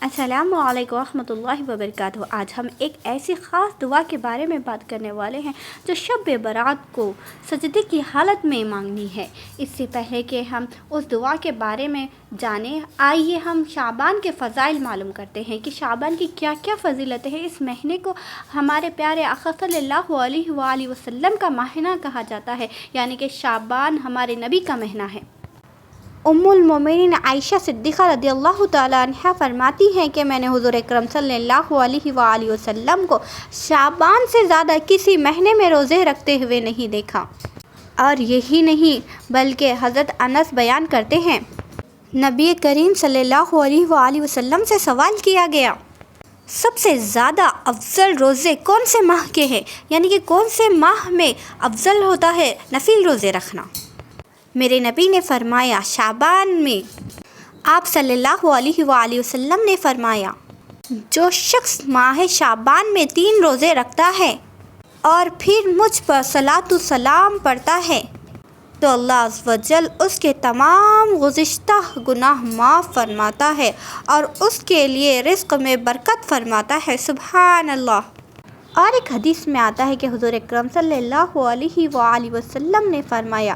السلام علیکم ورحمۃ اللہ وبرکاتہ۔ آج ہم ایک ایسی خاص دعا کے بارے میں بات کرنے والے ہیں جو شب برات کو سجدے کی حالت میں مانگنی ہے۔ اس سے پہلے کہ ہم اس دعا کے بارے میں جانیں، آئیے ہم شعبان کے فضائل معلوم کرتے ہیں کہ شعبان کی کیا کیا فضیلتیں ہیں۔ اس مہینے کو ہمارے پیارے آقا صلی اللہ علیہ وآلہ وسلم کا مہینہ کہا جاتا ہے، یعنی کہ شعبان ہمارے نبی کا مہینہ ہے۔ ام المومنین عائشہ صدیقہ رضی اللہ تعالیٰ عنہا فرماتی ہیں کہ میں نے حضور اکرم صلی اللہ علیہ وآلہ وسلم کو شعبان سے زیادہ کسی مہینے میں روزے رکھتے ہوئے نہیں دیکھا۔ اور یہی نہیں بلکہ حضرت انس بیان کرتے ہیں، نبی کریم صلی اللہ علیہ وآلہ وسلم سے سوال کیا گیا، سب سے زیادہ افضل روزے کون سے ماہ کے ہیں، یعنی کہ کون سے ماہ میں افضل ہوتا ہے نفل روزے رکھنا؟ میرے نبی نے فرمایا شعبان میں۔ آپ صلی اللہ علیہ وآلہ وسلم نے فرمایا، جو شخص ماہ شعبان میں 3 روزے رکھتا ہے اور پھر مجھ پر صلاۃ و سلام پڑھتا ہے تو اللہ عز و جل اس کے تمام گزشتہ گناہ معاف فرماتا ہے اور اس کے لیے رزق میں برکت فرماتا ہے۔ سبحان اللہ۔ اور ایک حدیث میں آتا ہے کہ حضور اکرم صلی اللہ علیہ وآلہ وسلم نے فرمایا،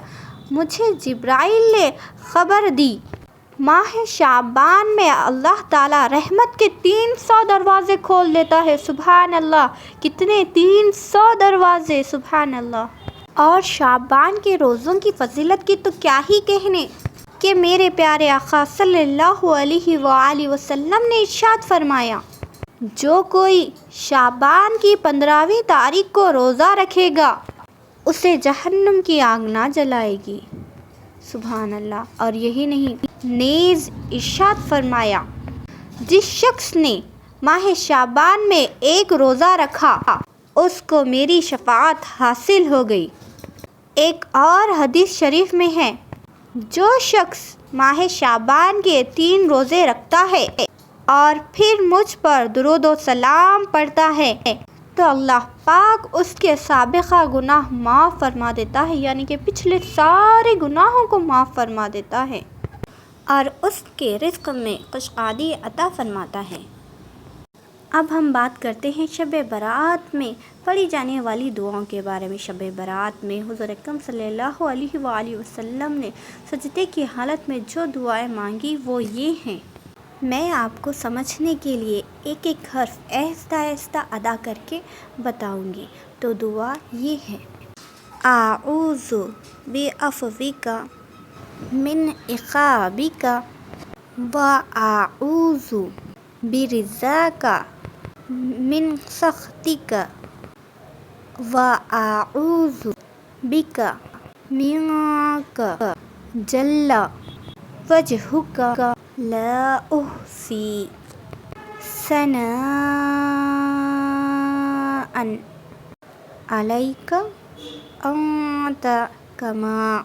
مجھے جبرائیل نے خبر دی، ماہ شعبان میں اللہ تعالیٰ رحمت کے 300 دروازے کھول دیتا ہے۔ سبحان اللہ، کتنے 300 دروازے، سبحان اللہ۔ اور شعبان کے روزوں کی فضیلت کی تو کیا ہی کہنے کہ میرے پیارے آقا صلی اللہ علیہ وآلہ وسلم نے ارشاد فرمایا، جو کوئی شعبان کی 15ویں تاریخ کو روزہ رکھے گا اسے جہنم کی آگ نہ جلائے گی۔ سبحان اللہ۔ اور یہی نہیں، نیز ارشاد فرمایا، جس شخص نے ماہ شعبان میں 1 روزہ رکھا اس کو میری شفاعت حاصل ہو گئی۔ ایک اور حدیث شریف میں ہے، جو شخص ماہ شعبان کے 3 روزے رکھتا ہے اور پھر مجھ پر درود و سلام پڑھتا ہے تو اللہ پاک اس کے سابقہ گناہ معاف فرما دیتا ہے، یعنی کہ پچھلے سارے گناہوں کو معاف فرما دیتا ہے اور اس کے رزق میں خوشخوابی عطا فرماتا ہے۔ اب ہم بات کرتے ہیں شب برات میں پڑھی جانے والی دعاؤں کے بارے میں۔ شب برات میں حضور اکرم صلی اللہ علیہ وآلہ وسلم نے سجدے کی حالت میں جو دعائیں مانگی وہ یہ ہیں۔ میں آپ کو سمجھنے کے لیے ایک ایک حرف آہستہ آہستہ ادا کر کے بتاؤں گی۔ تو دعا یہ ہے، اعوذ بعفوک من عقابک واعوذ برضاک من سخطک واعوذ بک منک جل وجہک لا احصی ثناء علیک انت کما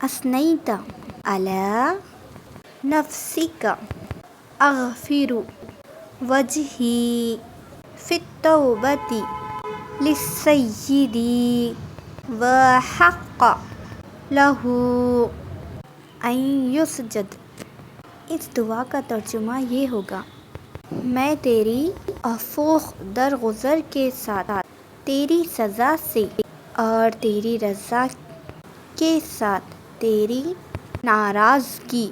اثنیت علی نفسک۔ اغفر وجہی فی التوبۃ للسیدی وحق لہ ان یسجد۔ اس دعا کا ترجمہ یہ ہوگا، میں تیری عفو درگزر کے ساتھ تیری سزا سے اور تیری رضا کے ساتھ تیری ناراضگی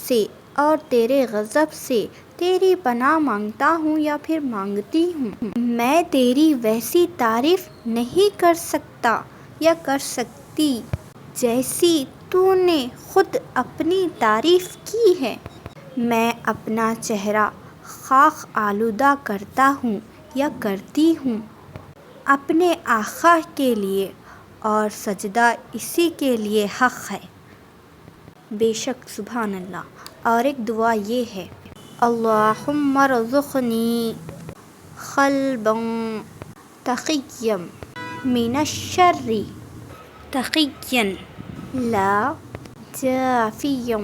سے اور تیرے غضب سے تیری پناہ مانگتا ہوں یا پھر مانگتی ہوں۔ میں تیری ویسی تعریف نہیں کر سکتا یا کر سکتی جیسی تو نے خود اپنی تعریف کی ہے۔ میں اپنا چہرہ خاک آلودہ کرتا ہوں یا کرتی ہوں اپنے آقا کے لیے، اور سجدہ اسی کے لیے حق ہے بے شک۔ سبحان اللہ۔ اور ایک دعا یہ ہے، اللہم ارزقنی قلبا تقیا من الشر تقیا لا جافیا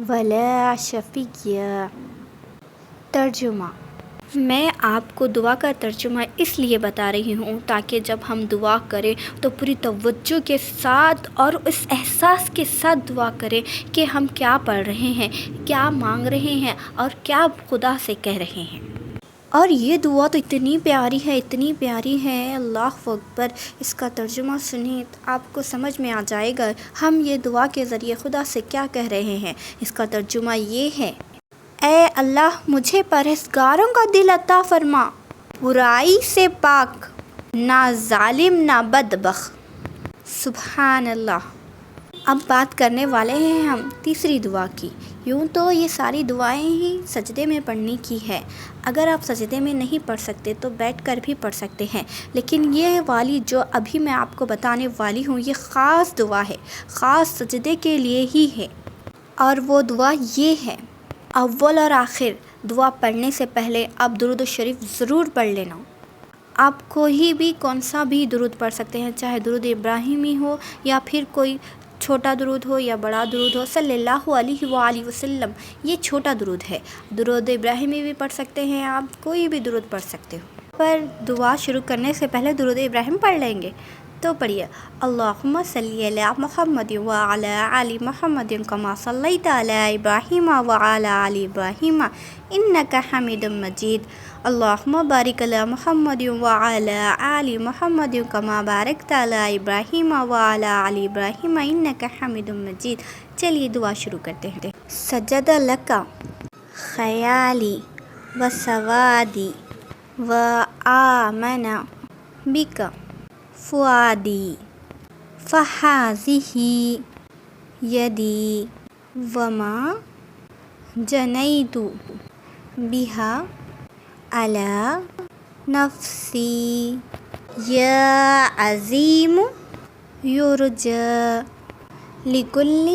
ولا شفیا۔ ترجمہ، میں آپ کو دعا کا ترجمہ اس لیے بتا رہی ہوں تاکہ جب ہم دعا کریں تو پوری توجہ کے ساتھ اور اس احساس کے ساتھ دعا کریں کہ ہم کیا پڑھ رہے ہیں، کیا مانگ رہے ہیں اور کیا خدا سے کہہ رہے ہیں۔ اور یہ دعا تو اتنی پیاری ہے، اللہ اکبر۔ اس کا ترجمہ سنیں تو آپ کو سمجھ میں آ جائے گا ہم یہ دعا کے ذریعے خدا سے کیا کہہ رہے ہیں۔ اس کا ترجمہ یہ ہے: اے اللہ، مجھے پرہیزگاروں کا دل عطا فرما، برائی سے پاک، نہ ظالم نہ بدبخت۔ سبحان اللہ۔ اب بات کرنے والے ہیں ہم تیسری دعا کی۔ یوں تو یہ ساری دعائیں ہی سجدے میں پڑھنے کی ہے، اگر آپ سجدے میں نہیں پڑھ سکتے تو بیٹھ کر بھی پڑھ سکتے ہیں، لیکن یہ والی جو ابھی میں آپ کو بتانے والی ہوں یہ خاص دعا ہے، خاص سجدے کے لیے ہی ہے۔ اور وہ دعا یہ ہے: اول اور آخر دعا پڑھنے سے پہلے آپ درود شریف ضرور پڑھ لینا۔ آپ کوئی بھی کون سا بھی درود پڑھ سکتے ہیں، چاہے درود ابراہیمی ہو یا پھر کوئی چھوٹا درود ہو یا بڑا درود ہو، صلی اللہ علیہ وآلہ وسلم، یہ چھوٹا درود ہے۔ درود ابراہیمی بھی پڑھ سکتے ہیں، آپ کوئی بھی درود پڑھ سکتے ہو۔ پر دعا شروع کرنے سے پہلے درود ابراہیم پڑھ لیں گے تو پڑھیے: اللہم صلی علی محمد وعلی آل محمد کما صلیت علی ابراہیم وعلی آل ابراہیم انک حمید مجید۔ اللہم بارک علی محمد وعلی آل محمد کما بارکت علی ابراہیم وعلی آل ابراہیم انک حمید مجید۔ چلیے دعا شروع کرتے ہیں۔ سجد لک خیالی و سوادی و آمن بک فؤادی فہذہ یدی وما جنیت بہا علی نفسی یا عظیم یرجى لکل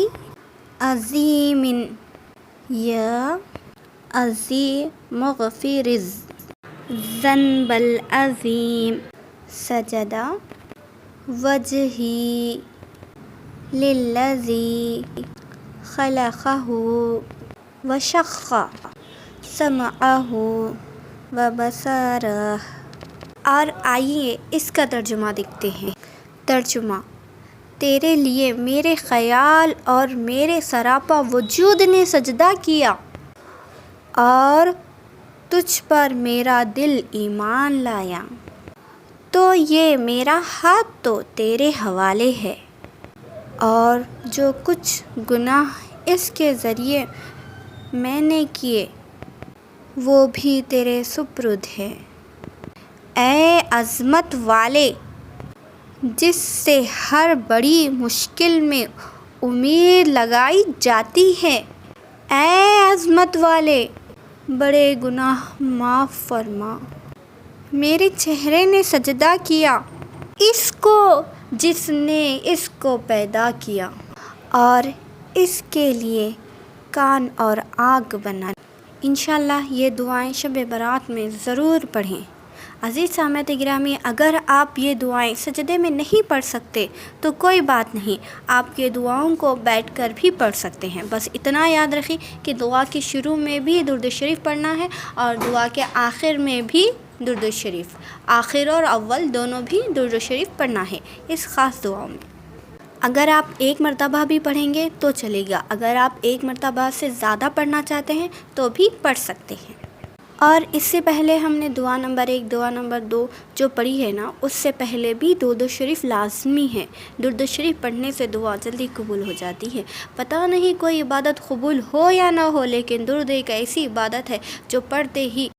عظیم یا عظیم مغفر الذنب العظیم۔ سجد وجہی للذی خلقہ وشق سمعہ وبصرہ۔ اور آئیے اس کا ترجمہ دیکھتے ہیں۔ ترجمہ: تیرے لیے میرے خیال اور میرے سراپا وجود نے سجدہ کیا، اور تجھ پر میرا دل ایمان لایا، تو یہ میرا ہاتھ تو تیرے حوالے ہے، اور جو کچھ گناہ اس کے ذریعے میں نے کیے وہ بھی تیرے سپرد ہے۔ اے عظمت والے، جس سے ہر بڑی مشکل میں امید لگائی جاتی ہے، اے عظمت والے، بڑے گناہ معاف فرما۔ میرے چہرے نے سجدہ کیا اس کو جس نے اس کو پیدا کیا اور اس کے لیے کان اور آنکھ بنا۔ انشاءاللہ یہ دعائیں شب برات میں ضرور پڑھیں۔ عزیز سامعین گرامی، اگر آپ یہ دعائیں سجدے میں نہیں پڑھ سکتے تو کوئی بات نہیں، آپ یہ دعاؤں کو بیٹھ کر بھی پڑھ سکتے ہیں۔ بس اتنا یاد رکھیں کہ دعا کے شروع میں بھی درود شریف پڑھنا ہے اور دعا کے آخر میں بھی درود شریف، آخر اور اول دونوں بھی درود شریف پڑھنا ہے اس خاص دعاؤں میں۔ اگر آپ ایک مرتبہ بھی پڑھیں گے تو چلے گا، اگر آپ ایک مرتبہ سے زیادہ پڑھنا چاہتے ہیں تو بھی پڑھ سکتے ہیں۔ اور اس سے پہلے ہم نے دعا نمبر 1، دعا نمبر 2 جو پڑھی ہے نا، اس سے پہلے بھی درود شریف لازمی ہے۔ درود شریف پڑھنے سے دعا جلدی قبول ہو جاتی ہے۔ پتہ نہیں کوئی عبادت قبول ہو یا نہ ہو، لیکن درود ایک ایسی عبادت ہے جو پڑھتے ہی